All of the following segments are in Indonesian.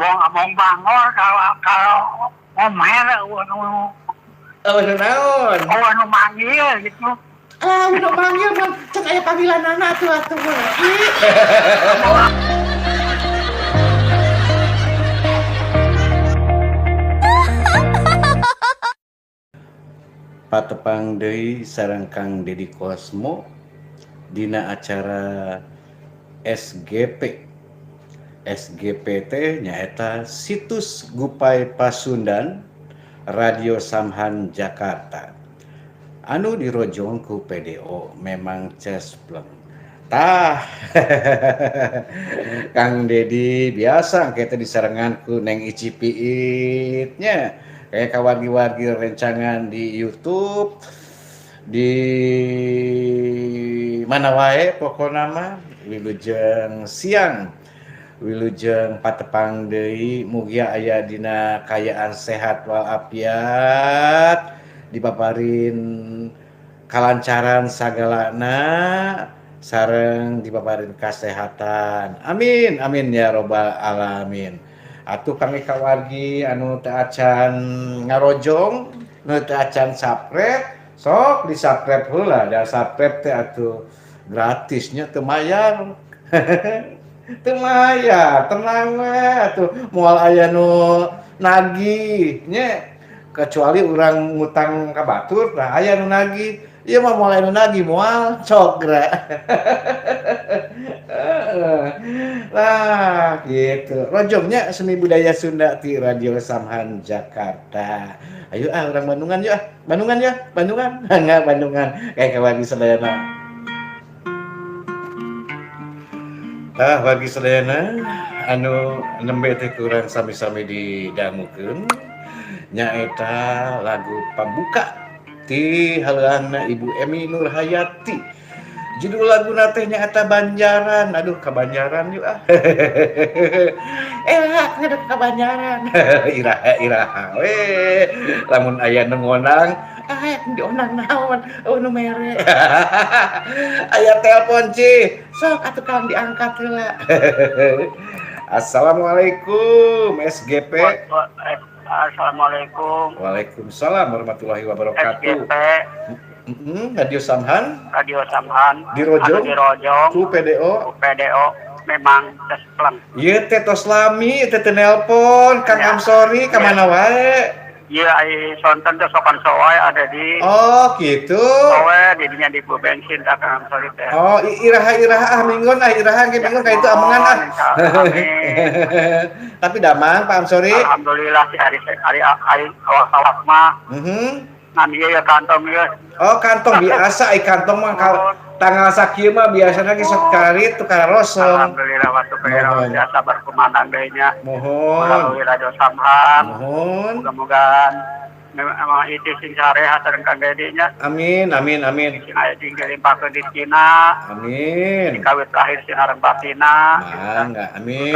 abang bangor kalau ngomer Anu naon? anu manggil gitu. Udah manggil mah cek aya panggilan anak tuh atuh mah. Patepang deui sareng Kang Deddy Kosmo dina acara SGP. SGP teh nyaeta Situs Gupai Pasundan Radio Samhan Jakarta. Anu dirojong ku PDO memang cespleng. Tah, Kang Deddy biasa kita disarengan ku Neng Icipiitnya. Kayak kawargi-wargi rencangan di YouTube, di mana wae pokona mah wilujeng siang, wilujeng patepang deui mugia aya dina kayaan sehat walafiat, dipaparin kalancaran sagalana sareng dipaparin kasehatan. Amin amin ya robbal alamin. Atuh kami kawargi anu teu acan ngarojong, nu teu acan sapret, sok disapret heula. Da sapret teh atuh gratisnya teu mayar. Teu mayar, tenang we atuh moal aya nu nagih nya. Kecuali urang ngutang ka batur, nah aya nu nagih. Ieu mah moal aya nu nagih moal cogra. Lah gitu. Rojongnya seni budaya Sunda di Radio Samhan Jakarta. Ayo urang Bandungan yuk Bandungan ya, Bandungan. Enggak Bandungan. Kayak kawan sadayana. Bagi sadayana anu nembe teh kurang sami-sami didangukeun nyaeta lagu pambuka ti haleuangna Ibu Emi Nurhayati. Judul lagu teh nyaeta Banjaran. Aduh ka Banjaran yuk ngadep ka Banjaran. Iraha we. Lamun aya nu ngonang, dionang naon? Nu mere. Aya telepon Ci. Sok atuh Kang diangkat heula. Assalamualaikum SGP. Assalamualaikum. Waalaikumsalam warahmatullahi wabarakatuh. SGP. Radio Samhan di Rojong ku PDO memang cespleng. Ieu teh tos lami teh nelpon Kang Amsori ka mana wae. Ieu ai sonten teh sokan soe ada di gitu. Soe di dinya di bensin ka Kang Amsori teh. Iraha minggon iraha ge minggon ka itu amengan Tapi damang Pak Amsori. Alhamdulillah si hari awak mah. Ngan ieu kantong ieu. Kantong biasa kantong mah tanggal sakieu mah biasana ge sekali tukar rosong. Alhamdulillah waktu kira biasa berkumandang deui nya. Mohon. Melalui Radio Samhan. Mohon. Mudah-mudahan memang itu sing sarehat sareng Kang Deddy nya. Amin. Sing aya dilimpakeun di Cina. Amin. Dikawit terakhir sinareng batina. Mangga amin.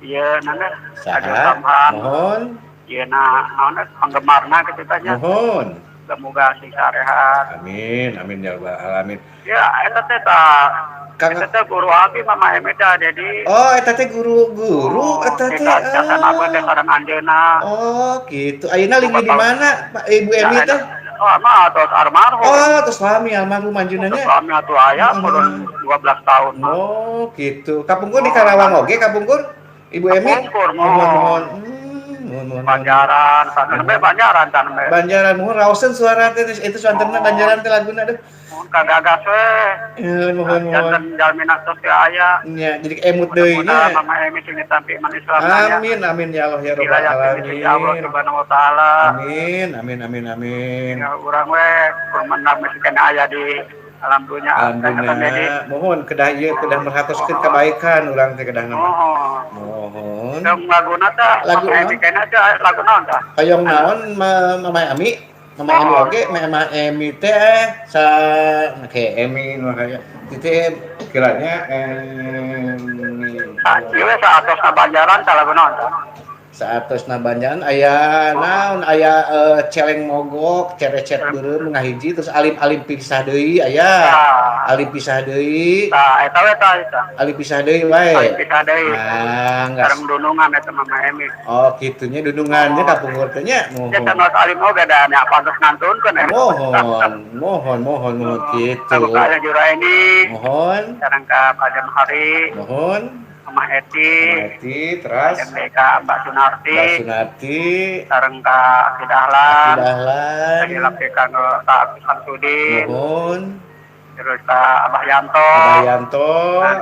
Ieu nana Radio Saha. Samhan. Mohon. Ieu naon penggemarna kitu teh nya. Mohon. Semoga sing sarehat. Amin ya rabbal alamin. Ya, eta teh eta teh guru abi Mama Emeda Dedi. Eta teh guru eta teh. Kita apa teh sareng anjeunna. Gitu. Ayeuna linggi di mana Pak Ibu Emi teh? Mah tos almarhum. Tos lami almarhum anjeunna nya. Lami atuh aya kurun 12 tahun. Gitu. Kapungkur di Karawang oge kapungkur Ibu Emi. Mohon. Banjaran, Banjaran mohon raoseun suara teh itu santenna Banjaran teh laguna deh. Mohon kagagas we. Mohon. Janten jalmina tos teh aya. Nya jadi emut deui nya. Mama Emi sing ditampi man Islam nya. Amin ya Allah ya rabbal alamin. Allah Subhanahu wa taala. Amin. Ya urang we permenang miskin aya di alam dunia. Alhamdulillah. Mohon kedah merhatoskeun kebaikan urang teh kedah nama. Mohon. Laguna teh lagu Emi kana teh lagu naon tah? Hayong naon Mama Emi? Mama Emi oge, Mama Emi teh sa ke Emi nu kaya teh kiranya Ieu sa atosna Banjaran tah lagu naon tah? Saatosna banjaan aya naon aya celeng mogok cerecet beureum ngahiji terus alim-alim pisah deui aya alim pisah deui eta alim pisah deui wae alim pisah deui sareng ngas dunungan eta mah emi oh kitunya dunungannya kapungkur teh nya eta mohon mah alim oge da nya pantos nantunkeun mohon kitu sareng ka Juraini mohon sareng ka Pajan Hari mohon Mama Eti terus sareng ka Mbak Sunarti Mbak Sunarti sareng ka Aki Dahlan Dahlan dilapke ka Pak Samsudin mohon terus ka Abah Yanto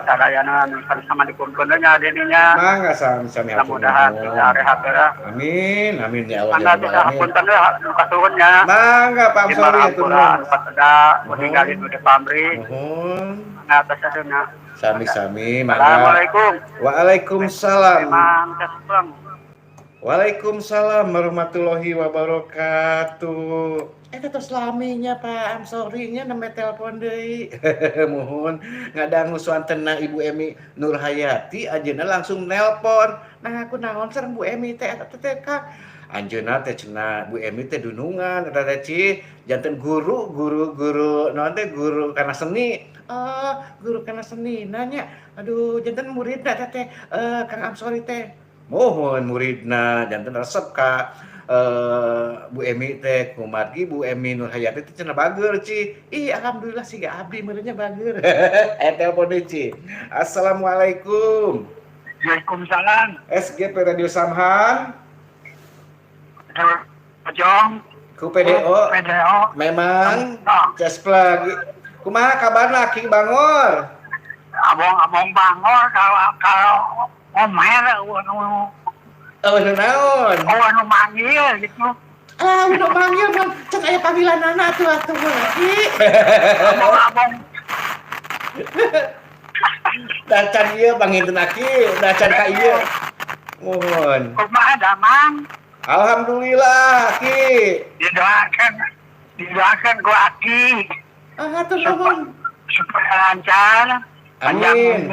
sadayana sama dikumpulkeun nya dininya mangga sami-sami mudah-mudahan bisa rehat ya amin ya Allah mangga bisa hapunten ya kasuhun nya mangga Pak Amsori atuh nuhun pada tinggalin di pamri nuhun mangga atas saduna sami-sami mangga Assalamualaikum Waalaikumsalam Mangga Waalaikumsalam warahmatullahi wabarakatuh. Eta tos laminya Pak Amsorinya nembe telepon deui. Mohon ngadangu suantena Ibu Emi Nurhayati ajeuna langsung nelpon. Nah aku naon sareng Bu Emi teh eta teh Kang. Anjeunna teh cenah Bu Emi teh dunungan eta teh Ci janten guru naon teh guru kana seni. Guru kana seni nanya. Aduh janten muridna eta teh Kang Amsori teh. Mohon muridna janten resep ka Bu Emi teh kumargi Bu Emi Nurhayati teh cenah bageur Ci. Ih alhamdulillah siga abdi meureunnya bageur. Telepon deui Ci. Assalamualaikum. Waalaikumsalam. SGP Radio Samhan. Jong. Ku PDO. Memang. Cesplug. Kumaha kabarna Ki Bangor? Abong Bangor kalau omer naon? Anu manggil gitu. Udah manggil mah cek aya panggilanana atuh Ki. Abong. Dacan ieu panginten Aki, dacan ka ieu. Mohon. Kumaha damang? Alhamdulillah Ki. Didoakan ku Aki. Hatur nuhun. Supaya lancar. Amin.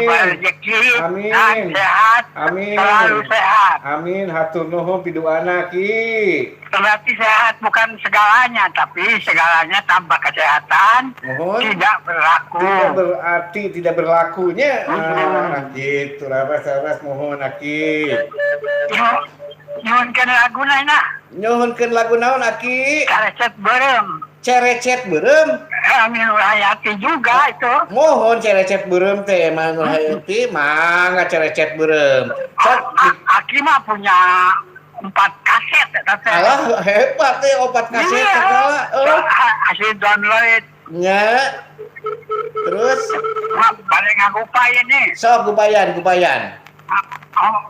Rezeki. Amin. Sehat. Amin. Selalu sehat. Amin. Hatur nuhun pidoana Ki. Berarti sehat bukan segalanya, tapi segalanya tanpa kesehatan tidak berlaku. Tidak berarti tidak berlakunya. Gitu. Laras mohon Aki. Nyuhunkeun laguna na. Nyuhunkeun lagu naon Aki? Cerecet beureum. Emi Nurhayati juga itu. Mohon cerecet beureum teh Emi Nurhayati, mangga cerecet beureum. Aki mah punya 4 kaset eta teh. Alah hebat teh 4 kaset segala. Asli download. Nya. Terus balik ngagupay ini. Sok gupayan.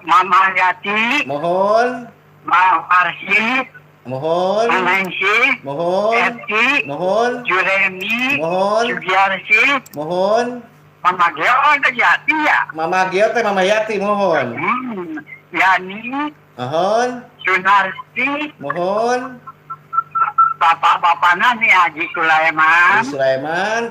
Mama Yati. Mohon. Mama Arsi. Mohon. Menensi. Mohon. Eti. Mohon. Juremi. Mohon. Sugiarsi. Mohon. Mama Geo teh Yati ya. Mama Geo teh Mama Yati mohon. Yani. Mohon. Sunarti. Mohon. Bapak-bapakna nih Haji Sulaiman.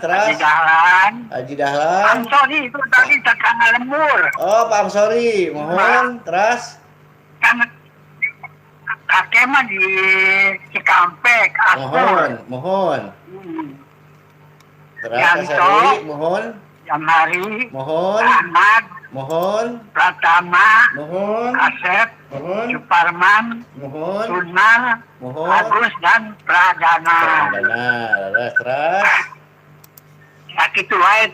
Terus Haji Dahlan. Amsori itu tadi tekan lembur. Oh, Pak Amsori, mohon. Terus kan kakek mah di Cikampek, Aspur. Mohon. Terus Yanto, mohon. Jamhari, mohon. Ahmad, mohon. Pratama, mohon. Asep, mohon. Suparman, mohon. Sunar, mohon. Agus dan Pradana. Terus sakit wae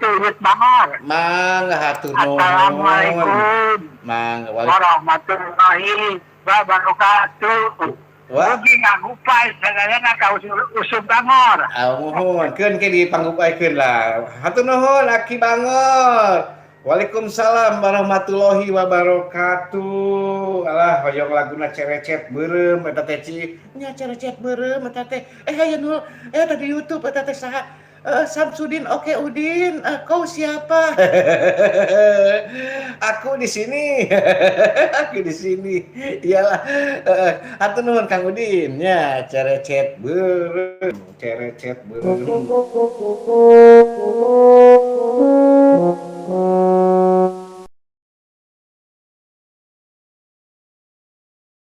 tuh Urut Bangor. Mangga hatur nuhun. Assalamualaikum. Mangga warahmatullahi wabarakatuh. Lagi ngagupay sadayana ka usum Bangor. Mohon keun ke dipanggupaykeun lah. Hatur nuhun Aki Bangor. Waalaikumsalam warahmatullahi wabarakatuh. Alah hoyong laguna cerecet beureum eta teh Ci. Nya cerecet beureum eta teh. Aya nul tadi YouTube eta teh saha? Samsudin Oke Udin. Kau siapa? Aku di sini. Aku di sini. Iyalah. Hatur nuhun Kang Udin. Nya cerecet beureum. Cerecet beureum.